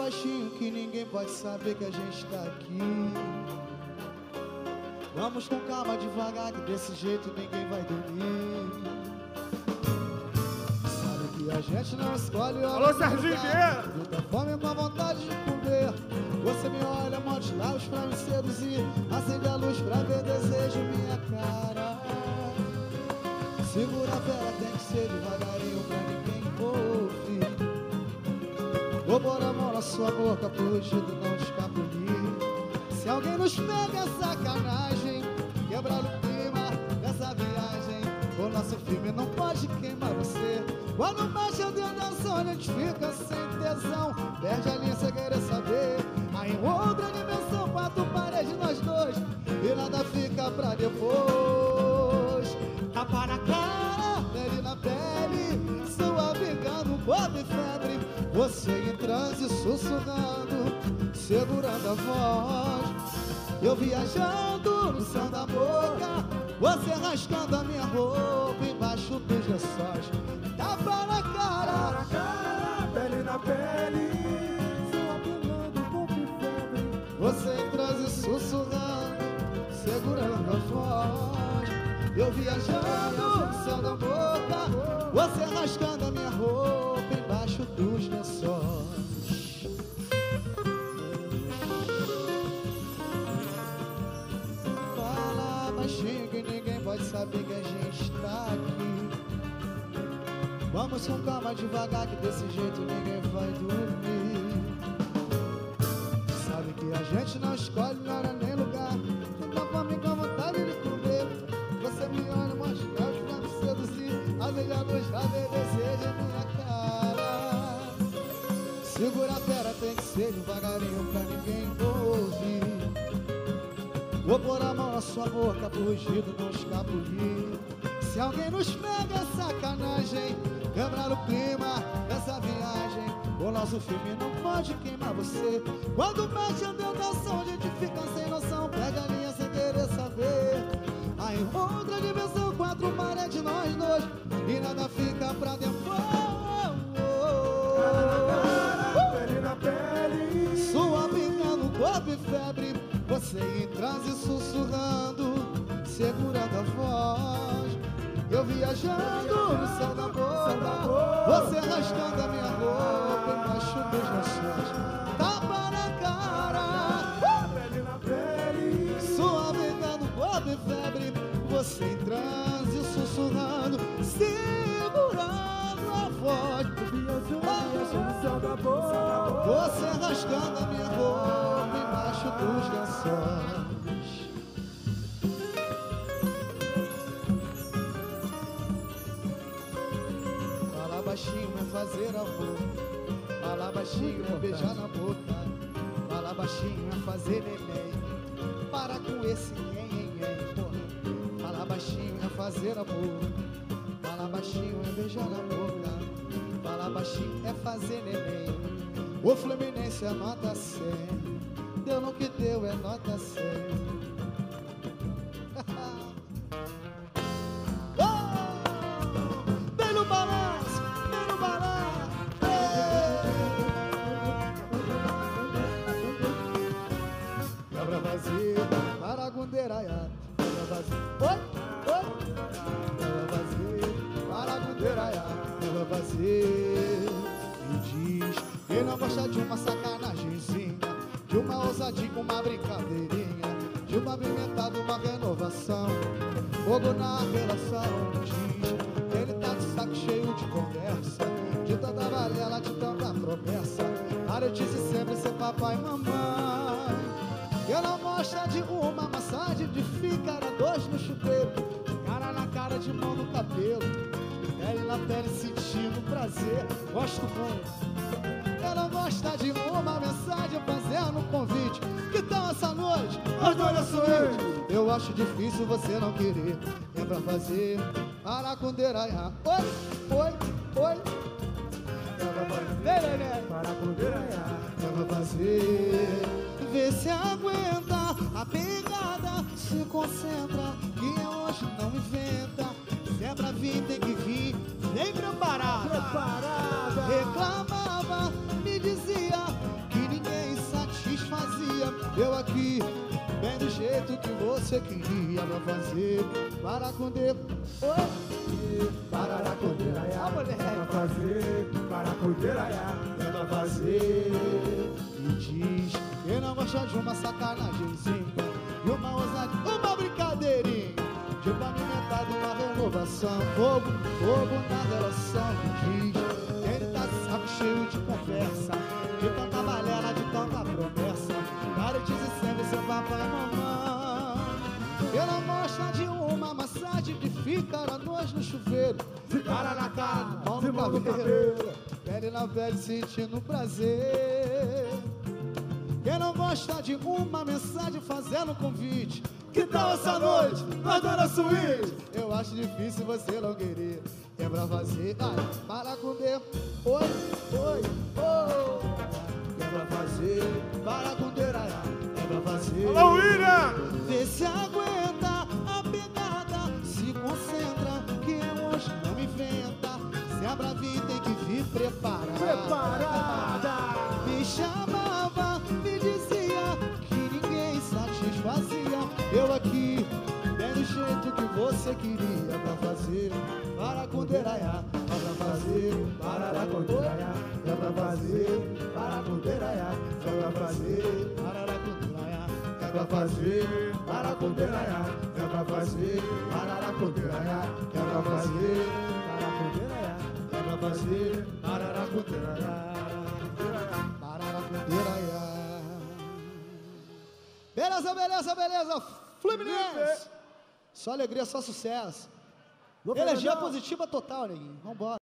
baixinho que ninguém pode saber que a gente tá aqui. Vamos com calma, devagar, que desse jeito ninguém vai dormir. Sabe que a gente não escolhe o Alô, Serginho Vieira! Muita fome com a vontade de comer. Você me olha, morde os lábios pra me seduzir. Acende a luz pra ver desejo em minha cara. Segura a vela, tem que ser devagarinho pra ninguém ouvir. Vou pôr a mão na sua boca pro rugido não escapulir. Se alguém nos pega é sacanagem, quebrar o clima dessa viagem. O nosso filme não pode queimar você. Quando baixa o dedo da zona, a gente fica sem tesão. Perde a linha sem querer saber. Aí em outra dimensão, quatro paredes nós dois, e nada fica pra depois. Tapa na cara, pele na pele, suavigando, corpo e febre. Você em transe sussurrando, segurando a voz. Eu viajando no céu da boca, você rascando a minha roupa embaixo dos lençóis. Tapa na cara, pele na pele, suavigando, corpo e febre. Você em transe sussurrando, segurando a voz. Eu viajando no céu da boca, você rascando a minha roupa embaixo dos lençóis. Fala baixinho que ninguém pode saber que a gente tá aqui. Vamos com calma, devagar, que desse jeito ninguém vai dormir. Sabe que a gente não escolhe hora nem lugar. Muita fome com vontade de comer. Você me olha, mostra os lábios pra me seduzir. Acende a luz pra ver desejo em minha cara. Segura a fera, tem que ser devagarinho pra ninguém ouvir. Vou pôr a mão na sua boca pro rugido não escapulir. Se alguém nos pega é sacanagem, quebrar o clima dessa viagem. O nosso filme não pode queimar você. Quando bate a tentação, a gente fica sem noção. Pega a linha sem querer saber. Aí em outra dimensão, quatro paredes nós dois, e nada fica pra depois. pele na pele, Suavigando corpo e febre. Você em transe sussurrando, segurando a voz. Eu viajando no céu da boca, você rascando a minha roupa embaixo dos lençóis. Tapa na cara, pele na pele, suavigando corpo e febre. Você em transe sussurrando, segurando a voz. viajando no céu da boca. Você rasgando a minha roupa embaixo dos lençóis. Falar baixinho é fazer amor. Falar baixinho é beijar na boca. Falar baixinho é fazer neném. Para com esse nhen, porra. Falar baixinho é fazer amor. Falar baixinho é beijar na boca. Falar baixinho é fazer neném. O Fluminense é nota 100. Deu no que deu, é nota 100. Vem no balanço, vem no balanço. Cabra vazia, paragundeiraiá. Cabra vazia, oi, oi. Cabra vazia, paragundeiraiá. Cabra vazia. Me diz que não gosta de uma sacanagemzinha, de uma ousadia com uma brincadeirinha, de uma pimentada, uma renovação, fogo na relação. Diz que ele tá de saco cheio de conversa, de tanta varela, de tanta promessa. Para eu dizer sempre ser papai e mamãe. Ela gosta de uma massagem, de ficar a dois no chuveiro, cara na cara, de mão no cabelo, pele na pele sentindo prazer. Gosto muito. Ela gosta de uma mensagem fazendo um convite. Que tal essa noite? Nós dois na suíte. Eu acho difícil você não querer. É pra fazer paragundeiraiá. Oi, oi, oi. É pra fazer Paragundeiraiá. É pra fazer. Vê se aguenta a pegada. Se concentra, que hoje não inventa. Se é pra vir, tem que vir bem preparada. Preparada. Reclamava, me dizia que Eu aqui, bem do jeito que você queria pra fazer. Paracundeira, oi, paracundeira, Pra fazer, paracundeira, é pra fazer. E diz que não gosta de uma sacanagemzinha e uma ousadia, uma brincadeirinha, tipo alimentado, uma renovação. Fogo, fogo na relação. Diz que ele tá de saco cheio de conversa, de tanta balela, de tanta promessa. Para de dizer sempre seu papai e mamãe. Ele não gosta de uma massagem que fica à noite no chuveiro, de cara na cara, mão de no mão no cabelo, cabelo. pele na pele sentindo prazer. Quem não gosta de uma mensagem fazendo convite, que tal essa noite, nós dona suíte? Eu acho difícil você não querer, é pra fazer, ai, paracundeira, oi, oi, oi. É pra fazer, paracundeira, é pra fazer. Alô, William! Vê se aguenta a pegada, se concentra, que hoje não inventa. Se a bravinha tem que vir preparada. Preparada! Me chamava, me dizia que ninguém satisfazia. Eu aqui, bem do jeito que você queria pra fazer. Paracundeiraiá, é pra fazer. Pararacundeiraiá, é pra fazer. Paracundeiraiá, é pra fazer. Pararacundeiraiá, é pra fazer. Paracundeiraiá, é pra fazer. Pararacundeiraiá, é pra fazer. Paracundeiraiá, é pra fazer. Pararacundeiraiá. Pararacundeiraiá. Beleza, beleza, beleza. Fluminense. Só alegria, só sucesso. Energia positiva total, neguinho. Vambora.